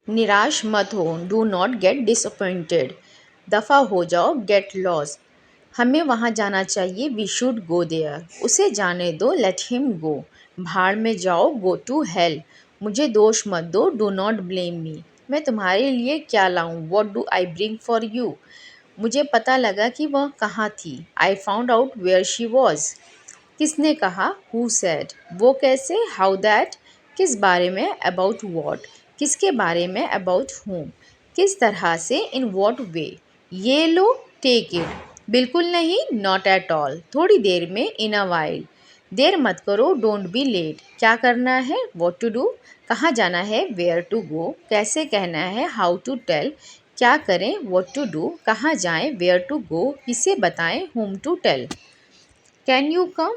निराश मत हो, डू नॉट गेट डिसअपॉइंटेड। दफ़ा हो जाओ, गेट लॉस्ट। हमें वहाँ जाना चाहिए, वी शुड गो देयर। उसे जाने दो, लेट हिम गो। भाड़ में जाओ, गो टू हेल। मुझे दोष मत दो, डू नॉट ब्लेम मी। मैं तुम्हारे लिए क्या लाऊं, what do I bring for you. मुझे पता लगा कि वह कहाँ थी, I found out where she was. किसने कहा, हु सेड। वो कैसे, हाउ दैट। किस बारे में, अबाउट वॉट। किसके बारे में, अबाउट whom। किस तरह से, इन वॉट वे। ये लो, टेक इट। बिल्कुल नहीं, नॉट एट ऑल। थोड़ी देर में, इन अ वाइल। देर मत करो, डोंट बी लेट। क्या करना है, वॉट टू डू। कहाँ जाना है, वेयर टू गो। कैसे कहना है, हाउ टू टेल। क्या करें, वॉट टू डू। कहाँ जाएं, वेयर टू गो। किसे बताएं, whom to tell. Can you come.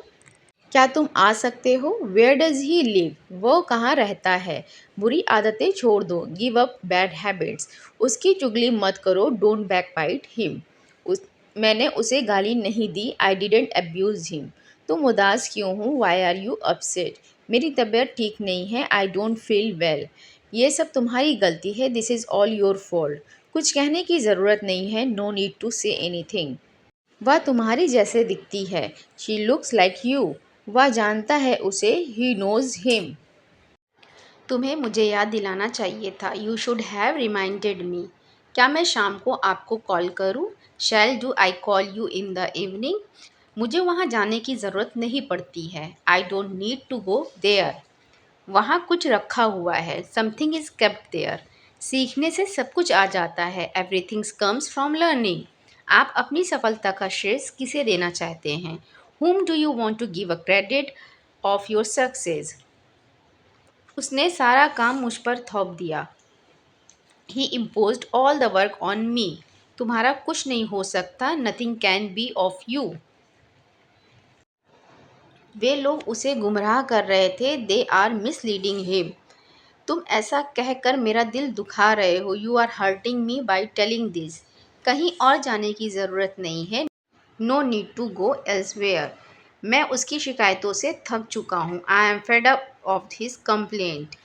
क्या तुम आ सकते हो, वेयर डज ही लिव। वो कहाँ रहता है। बुरी आदतें छोड़ दो, गिव अप बैड हैबिट्स। उसकी चुगली मत करो, डोंट बैकबाइट हिम। मैंने उसे गाली नहीं दी, आई डिडेंट अब्यूज हिम। तुम उदास क्यों हो, वाई आर यू अपसेट। मेरी तबीयत ठीक नहीं है, आई डोंट फील वेल। ये सब तुम्हारी गलती है, this is all your fault. कुछ कहने की ज़रूरत नहीं है, no need to say anything. वह तुम्हारी जैसे दिखती है, शी लुक्स लाइक यू। वह जानता है उसे, ही नोज हिम। तुम्हें मुझे याद दिलाना चाहिए था, you should have reminded me. क्या मैं शाम को आपको कॉल करूं, shall do I call you in the evening. मुझे वहां जाने की ज़रूरत नहीं पड़ती है, I don't need to go there. वहाँ कुछ रखा हुआ है, समथिंग इज़ केप्ट देयर। सीखने से सब कुछ आ जाता है, एवरीथिंग कम्स फ्रॉम लर्निंग। आप अपनी सफलता का श्रेय किसे देना चाहते हैं, whom do you want to give a credit of your success। उसने सारा काम मुझ पर थोप दिया, he imposed all the work on me। तुम्हारा कुछ नहीं हो सकता, nothing can be of you। वे लोग उसे गुमराह कर रहे थे, they are misleading him। तुम ऐसा कहकर मेरा दिल दुखा रहे हो, you are hurting me by telling this. कहीं और जाने की ज़रूरत नहीं है, no need to go elsewhere. मैं उसकी शिकायतों से थक चुका हूँ, I am fed up of his complaint.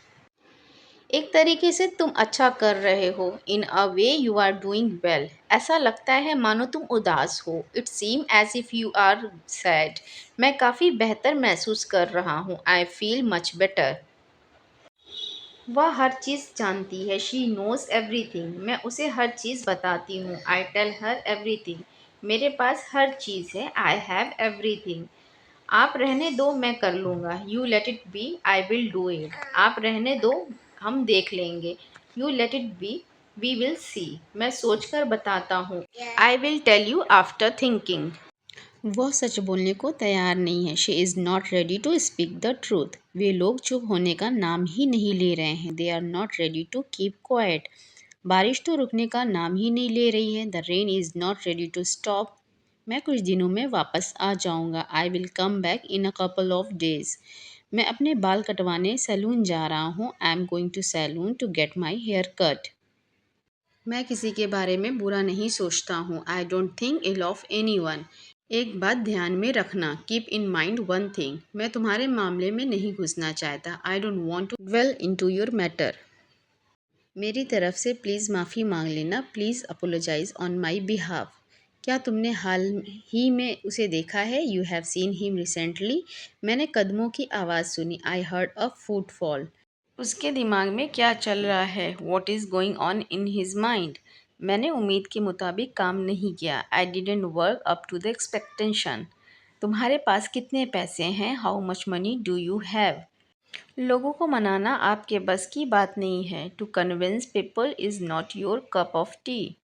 एक तरीके से तुम अच्छा कर रहे हो, in a way you are doing well. ऐसा लगता है मानो तुम उदास हो, it seem as if you are sad. मैं काफ़ी बेहतर महसूस कर रहा हूँ, आई फील मच बेटर। वह हर चीज़ जानती है, शी नोज़ एवरीथिंग। मैं उसे हर चीज़ बताती हूँ, आई टेल हर एवरीथिंग। मेरे पास हर चीज़ है, आई हैव एवरीथिंग। आप रहने दो, मैं कर लूँगा, you let it be, I will do it. आप रहने दो, हम देख लेंगे, you let it be, we will see. मैं सोच कर बताता हूँ, I will tell you after thinking. वह सच बोलने को तैयार नहीं है, she is not ready to speak the truth. वे लोग चुप होने का नाम ही नहीं ले रहे हैं, they are not ready to keep quiet. बारिश तो रुकने का नाम ही नहीं ले रही है, the rain is not ready to stop. मैं कुछ दिनों में वापस आ जाऊंगा, I will come back in a couple of days. मैं अपने बाल कटवाने सैलून जा रहा हूँ, I am going to salon to get my hair cut. मैं किसी के बारे में बुरा नहीं सोचता हूँ, I don't think ill of anyone. एक बात ध्यान में रखना, keep in mind one thing. मैं तुम्हारे मामले में नहीं घुसना चाहता, I don't want to dwell into your matter. मेरी तरफ से प्लीज़ माफ़ी मांग लेना, please apologise on my behalf. क्या तुमने हाल ही में उसे देखा है, you have seen him recently. मैंने कदमों की आवाज़ सुनी, आई हर्ड अ फुटफॉल। उसके दिमाग में क्या चल रहा है, what is going on in his mind. मैंने उम्मीद के मुताबिक काम नहीं किया, I didn't work up to the expectation. तुम्हारे पास कितने पैसे हैं, how much money do you have. लोगों को मनाना आपके बस की बात नहीं है, to convince people is not your cup of T.